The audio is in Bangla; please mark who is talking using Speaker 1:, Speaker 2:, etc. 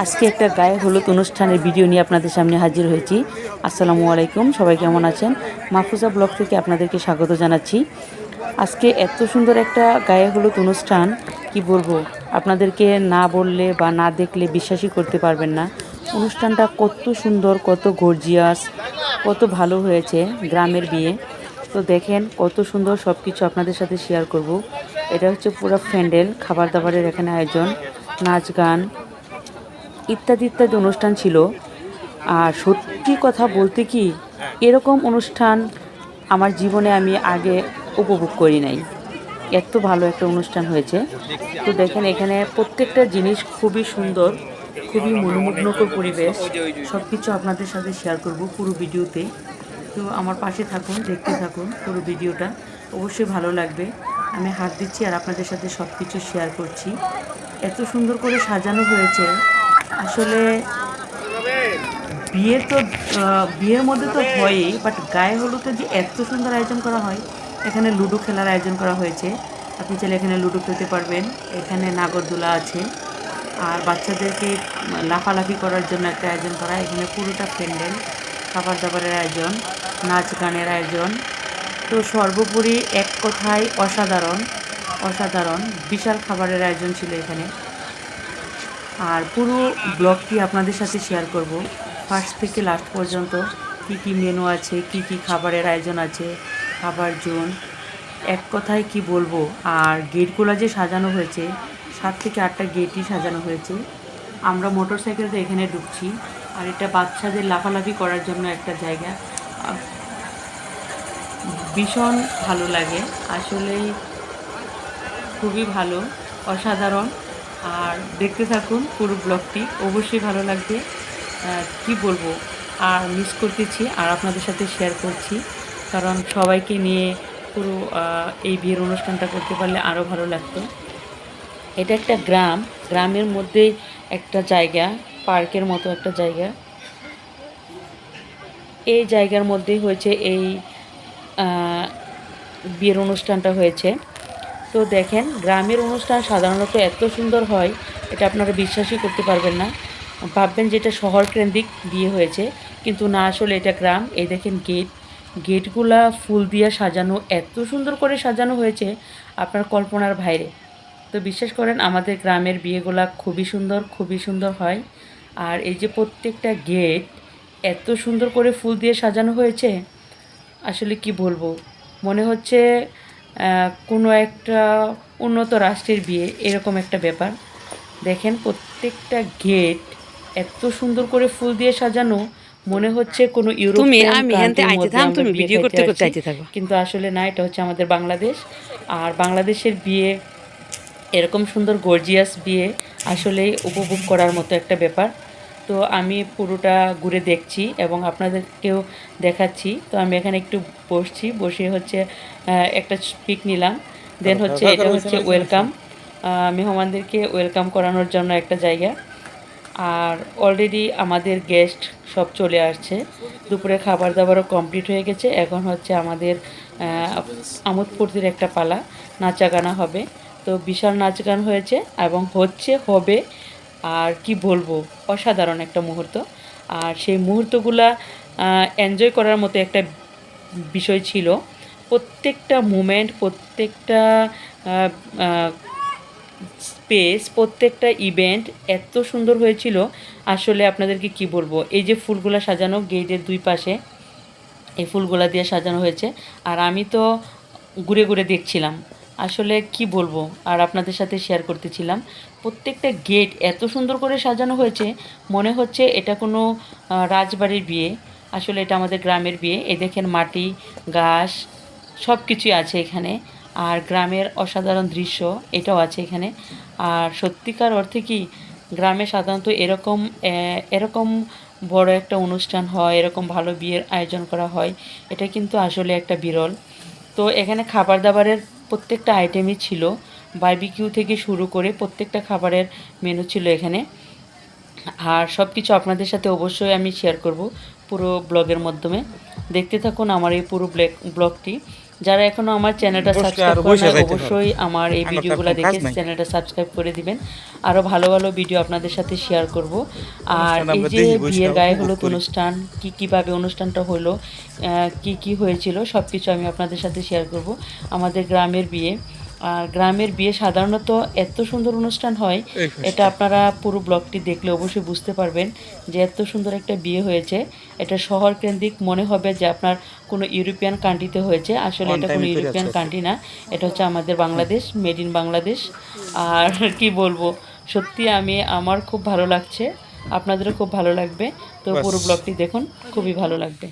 Speaker 1: আজকে একটা গায়ে হলুদ অনুষ্ঠানের ভিডিও নিয়ে আপনাদের সামনে হাজির হয়েছি। আসসালামু আলাইকুম, সবাই কেমন আছেন? মাহফুজা ব্লগ থেকে আপনাদেরকে স্বাগত জানাচ্ছি। আজকে এত সুন্দর একটা গায়ে হলুদ অনুষ্ঠান, কি বলবো, আপনাদেরকে না বললে বা না দেখলে বিশ্বাসই করতে পারবেন না। অনুষ্ঠানটা কত সুন্দর, কত গর্জিয়াস, কত ভালো হয়েছে। গ্রামের বিয়ে, তো দেখেন কত সুন্দর সব কিছু আপনাদের সাথে শেয়ার করব। এটা হচ্ছে পুরো প্যান্ডেল, খাবার দাবারের এখানে আয়োজন, নাচ গান ইত্যাদি ইত্যাদি অনুষ্ঠান ছিল। আর সত্যি কথা বলতে কি, এরকম অনুষ্ঠান আমার জীবনে আমি আগে উপভোগ করি নাই। এত ভালো একটা অনুষ্ঠান হয়েছে। তো দেখেন এখানে প্রত্যেকটা জিনিস খুবই সুন্দর, খুবই মনোমুগ্ধকর পরিবেশ। সব কিছু আপনাদের সাথে শেয়ার করব পুরো ভিডিওতে। তো আমার পাশে থাকুন, দেখতে থাকুন পুরো ভিডিওটা, অবশ্যই ভালো লাগবে। আমি হাত দিচ্ছি আর আপনাদের সাথে সব কিছু শেয়ার করছি। এত সুন্দর করে সাজানো হয়েছে। আসলে বিয়ে তো বিয়ের মধ্যে তো হয়ই, বাট গায়ে হলুদে যে এত সুন্দর আয়োজন করা হয়। এখানে লুডো খেলার আয়োজন করা হয়েছে, আপনি চাইলে এখানে লুডো খেলতে পারবেন। এখানে নাগরদোলা আছে, আর বাচ্চাদেরকে লাফালাফি করার জন্য একটা আয়োজন করা। এখানে পুরোটা প্যান্ডেল, খাবার দাবারের আয়োজন, নাচ গানের আয়োজন। তো সর্বোপরি এক কথায় অসাধারণ, অসাধারণ বিশাল খাবারের আয়োজন ছিল এখানে। আর পুরো ব্লগটি আপনাদের সাথে শেয়ার করব, ফার্স্ট থেকে লাস্ট পর্যন্ত কি কি মেনু আছে, কি কি খাবারের আয়োজন আছে, খাবার জোন, এক কথায় কি বলবো। আর গেটগুলো যে সাজানো হয়েছে, 7 থেকে 8টা গেটই সাজানো হয়েছে। আমরা মোটর সাইকেলতে এখানে ঢুকছি, আর এটা বাচ্চাদের লাফালাফি করার জন্য একটা জায়গা। ভীষণ ভালো লাগে আসলেই, খুবই ভালো, অসাধারণ। আর দেখতে থাকুন পুরো ব্লগটি, অবশ্যই ভালো লাগবে। কি বলবো, আর মিস করতেছি আর আপনাদের সাথে শেয়ার করছি, কারণ সবাইকে নিয়ে পুরো এই বিয়ের অনুষ্ঠানটা করতে পারলে আরও ভালো লাগতো। এটা একটা গ্রাম, গ্রামের মধ্যেই একটা জায়গা, পার্কের মতো একটা জায়গা। এই জায়গার মধ্যেই হয়েছে এই বিয়ের অনুষ্ঠানটা হয়েছে। তো দেখেন গ্রামের অনুষ্ঠান সাধারণত এত সুন্দর হয়, এটা আপনারা বিশ্বাসই করতে পারবেন না। ভাববেন যে এটা শহর কেন্দ্রিক বিয়ে হয়েছে, কিন্তু না, আসলে এটা গ্রাম। এই দেখেন গেটগুলা ফুল দিয়ে সাজানো, এত সুন্দর করে সাজানো হয়েছে আপনার কল্পনার বাইরে। তো বিশ্বাস করেন আমাদের গ্রামের বিয়েগুলা খুবই সুন্দর, খুবই সুন্দর হয়। আর এই যে প্রত্যেকটা গেট এত সুন্দর করে ফুল দিয়ে সাজানো হয়েছে, আসলে কি বলবো, মনে হচ্ছে কোনো একটা উন্নত রাষ্ট্রের বিয়ে, এরকম একটা ব্যাপার। দেখেন প্রত্যেকটা গেট এত সুন্দর করে ফুল দিয়ে সাজানো, মনে হচ্ছে কোনো ইউরোপিয়ান কান্ট্রির মধ্যে আমরা বিয়ে খাইতে আসছি। কিন্তু আসলে না, এটা হচ্ছে আমাদের বাংলাদেশ। আর বাংলাদেশের বিয়ে, এরকম সুন্দর গর্জিয়াস বিয়ে আসলেই উপভোগ করার মতো একটা ব্যাপার। তো আমি পুরোটা ঘুরে দেখছি এবং আপনাদেরকেও দেখাচ্ছি। তো আমি এখানে একটু বসছি, বসে হচ্ছে একটা পিক নিলাম। দেন হচ্ছে এটা হচ্ছে ওয়েলকাম, মেহমানদেরকে ওয়েলকাম করানোর জন্য একটা জায়গা। আর অলরেডি আমাদের গেস্ট সব চলে আসছে, দুপুরে খাবার দাবারও কমপ্লিট হয়ে গেছে। এখন হচ্ছে আমাদের আমোদ ফুর্তির একটা পালা, নাচা গানা হবে। তো বিশাল নাচ গান হয়েছে এবং হবে। আর কি বলবো, অসাধারণ একটা মুহূর্ত। আর সেই মুহূর্তগুলা এনজয় করার মতো একটা বিষয় ছিল। প্রত্যেকটা মুমেন্ট, প্রত্যেকটা স্পেস, প্রত্যেকটা ইভেন্ট এত সুন্দর হয়েছিল। আসলে আপনাদেরকে কি বলবো, এই যে ফুলগুলা সাজানো গেটের দুই পাশে, এই ফুলগুলা দিয়ে সাজানো হয়েছে। আর আমি তো ঘুরে ঘুরে দেখছিলাম, আসলে কি বলবো, আর আপনাদের সাথে শেয়ার করতেছিলাম। প্রত্যেকটা গেট এত সুন্দর করে সাজানো হয়েছে, মনে হচ্ছে এটা কোনো রাজবাড়ির বিয়ে। আসলে এটা আমাদের গ্রামের বিয়ে। এই দেখেন মাটি, ঘাস, সব কিছুই আছে এখানে। আর গ্রামের অসাধারণ দৃশ্য এটাও আছে এখানে। আর সত্যিকার অর্থে কি, গ্রামে সাধারণত এরকম এরকম বড় একটা অনুষ্ঠান হয়, এরকম ভালো বিয়ের আয়োজন করা হয়, এটা কিন্তু আসলে একটা বিরল। তো এখানে খাবার দাবারের প্রত্যেকটা আইটেমই ছিল, বারবিকিউ থেকে শুরু করে প্রত্যেকটা খাবারের মেনু ছিল এখানে। আর সব কিছু আপনাদের সাথে অবশ্যই আমি শেয়ার করব পুরো ব্লগের মাধ্যমে। দেখতে থাকুন আমার এই পুরো ব্লগটি। যারা এখনও আমার চ্যানেলটা
Speaker 2: বসলে
Speaker 1: সাবস্ক্রাইব
Speaker 2: আরো
Speaker 1: করে
Speaker 2: বসে
Speaker 1: নাই
Speaker 2: যাইতে পারো।
Speaker 1: অবশ্যই আমার এই
Speaker 2: আমার তো
Speaker 1: ভিডিওগুলো
Speaker 2: এখন কাজ
Speaker 1: দেখে
Speaker 2: নাই।
Speaker 1: চ্যানেলটা সাবস্ক্রাইব করে দিবেন। আরও ভালো ভালো ভিডিও আপনাদের সাথে শেয়ার করব। আর
Speaker 2: অনুষ্ঠান
Speaker 1: এই
Speaker 2: আমরা
Speaker 1: যে
Speaker 2: দেখি বইসা
Speaker 1: বিয়ের গায়ে
Speaker 2: উপভোগ
Speaker 1: হলুদ
Speaker 2: করি।
Speaker 1: অনুষ্ঠান কীভাবে অনুষ্ঠানটা হলো, কি হয়েছিল সব কিছু আমি আপনাদের সাথে শেয়ার করব। আমাদের গ্রামের বিয়ে, আর গ্রামের বিয়ে সাধারণত এত সুন্দর অনুষ্ঠান হয়,
Speaker 2: এই
Speaker 1: এটা
Speaker 2: পাশটা।
Speaker 1: আপনারা পুরো ব্লগটি দেখলে অবশ্যই বুঝতে পারবেন যে এত সুন্দর একটা বিয়ে হয়েছে। এটা শহর কেন্দ্রিক মনে হবে যে আপনার কোনো ইউরোপিয়ান কান্ট্রিতে হয়েছে, আসলে
Speaker 2: অন
Speaker 1: এটা কোনো
Speaker 2: টাইমে করে
Speaker 1: ইউরোপিয়ান
Speaker 2: আছো।
Speaker 1: কান্ট্রি না, এটা হচ্ছে আমাদের বাংলাদেশ, মেড ইন বাংলাদেশ। আর কি বলবো, সত্যি আমার খুব ভালো লাগছে, আপনাদেরও খুব ভালো লাগবে। তো
Speaker 2: বাস।
Speaker 1: পুরো ব্লগটি দেখুন, খুবই ভালো লাগবে।